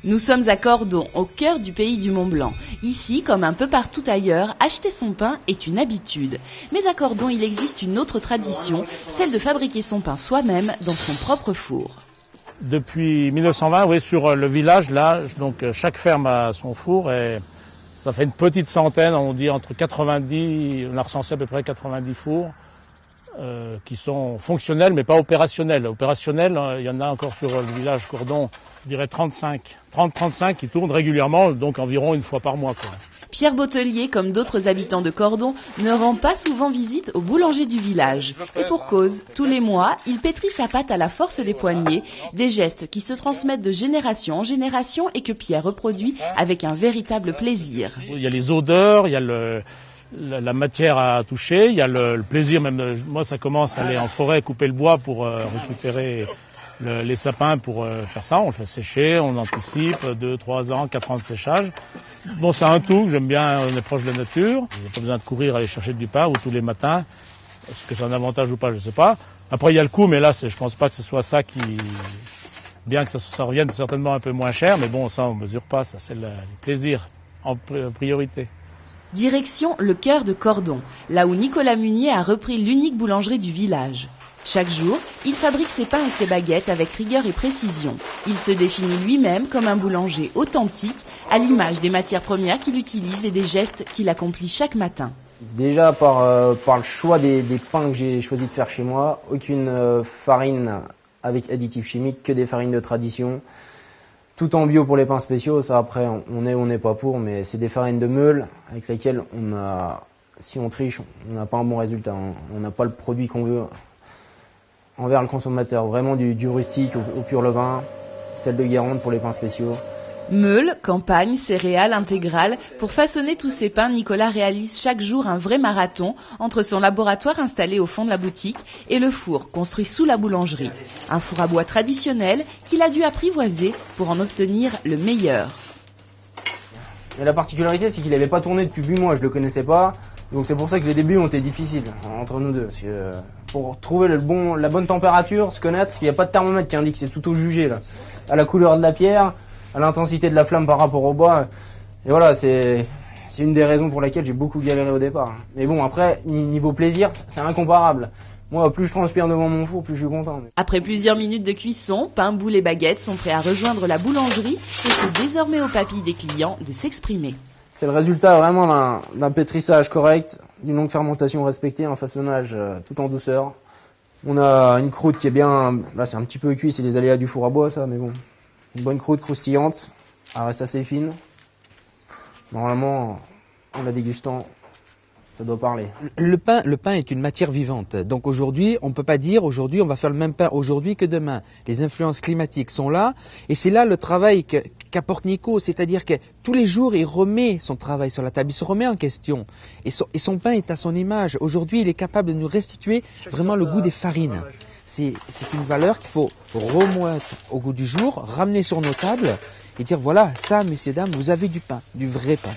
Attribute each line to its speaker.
Speaker 1: Nous sommes à Cordon, au cœur du pays du Mont-Blanc. Ici, comme un peu partout ailleurs, acheter son pain est une habitude. Mais à Cordon, il existe une autre tradition, celle de fabriquer son pain soi-même dans son propre four.
Speaker 2: Depuis 1920, oui, sur le village, là, donc chaque ferme a son four et ça fait une petite centaine, on dit entre 90, on a recensé à peu près 90 fours qui sont fonctionnels mais pas opérationnels. Opérationnels, il y en a encore sur le village Cordon, je dirais 30-35 qui tournent régulièrement, donc environ une fois par mois, quoi.
Speaker 1: Pierre Bottelier, comme d'autres habitants de Cordon, ne rend pas souvent visite au boulanger du village. Et pour cause, tous les mois, il pétrit sa pâte à la force des poignets, des gestes qui se transmettent de génération en génération et que Pierre reproduit avec un véritable plaisir.
Speaker 2: Il y a les odeurs, il y a la matière à toucher, il y a le plaisir même. Moi, ça commence à aller en forêt couper le bois pour récupérer les sapins pour faire ça. On le fait sécher, on anticipe 2, 3 ans, 4 ans de séchage. Bon, c'est un tout, j'aime bien, on est proche de la nature. Il n'y a pas besoin de courir aller chercher du pain ou tous les matins. Est-ce que c'est un avantage ou pas, je ne sais pas. Après, il y a le coût, mais là, je pense pas que ce soit ça qui... Bien que ça revienne certainement un peu moins cher, mais bon, ça, on mesure pas, ça, c'est le plaisir en priorité.
Speaker 1: Direction le cœur de Cordon, là où Nicolas Munier a repris l'unique boulangerie du village. Chaque jour, il fabrique ses pains et ses baguettes avec rigueur et précision. Il se définit lui-même comme un boulanger authentique, à l'image des matières premières qu'il utilise et des gestes qu'il accomplit chaque matin.
Speaker 3: Déjà par le choix des pains que j'ai choisi de faire chez moi, aucune farine avec additifs chimiques, que des farines de tradition. Tout en bio pour les pains spéciaux, ça après on est ou on n'est pas pour, mais c'est des farines de meule avec lesquelles si on triche, on n'a pas un bon résultat, on n'a pas le produit qu'on veut envers le consommateur. Vraiment du rustique au pur levain, celle de Guérande pour les pains spéciaux.
Speaker 1: Meule, campagne, céréales, intégrales. Pour façonner tous ces pains, Nicolas réalise chaque jour un vrai marathon entre son laboratoire installé au fond de la boutique et le four construit sous la boulangerie. Un four à bois traditionnel qu'il a dû apprivoiser pour en obtenir le meilleur.
Speaker 3: Et la particularité, c'est qu'il n'avait pas tourné depuis 8 mois, je ne le connaissais pas. Donc c'est pour ça que les débuts ont été difficiles entre nous deux. Parce que, pour trouver la bonne température, se connaître, parce qu'il n'y a pas de thermomètre qui indique, c'est tout au jugé là. À la couleur de la pierre, à l'intensité de la flamme par rapport au bois. Et voilà, c'est une des raisons pour lesquelles j'ai beaucoup galéré au départ. Mais bon, après, niveau plaisir, c'est incomparable. Moi, plus je transpire devant mon four, plus je suis content.
Speaker 1: Après plusieurs minutes de cuisson, pain, boules et baguettes sont prêts à rejoindre la boulangerie et c'est désormais aux papilles des clients de s'exprimer.
Speaker 3: C'est le résultat vraiment d'un pétrissage correct, d'une longue fermentation respectée, un façonnage tout en douceur. On a une croûte qui est bien... Là, c'est un petit peu cuit, c'est les aléas du four à bois, ça, mais bon. Une bonne croûte croustillante, elle reste assez fine. Normalement, en la dégustant, ça doit parler.
Speaker 4: Le pain est une matière vivante. Donc aujourd'hui, on ne peut pas dire aujourd'hui on va faire le même pain aujourd'hui que demain. Les influences climatiques sont là et c'est là le travail qu'apporte Nico, c'est-à-dire que tous les jours il remet son travail sur la table, il se remet en question et son pain est à son image. Aujourd'hui, il est capable de nous restituer vraiment le goût des farines. C'est une valeur qu'il faut remettre au goût du jour, ramener sur nos tables et dire voilà, ça, messieurs, dames, vous avez du pain, du vrai pain.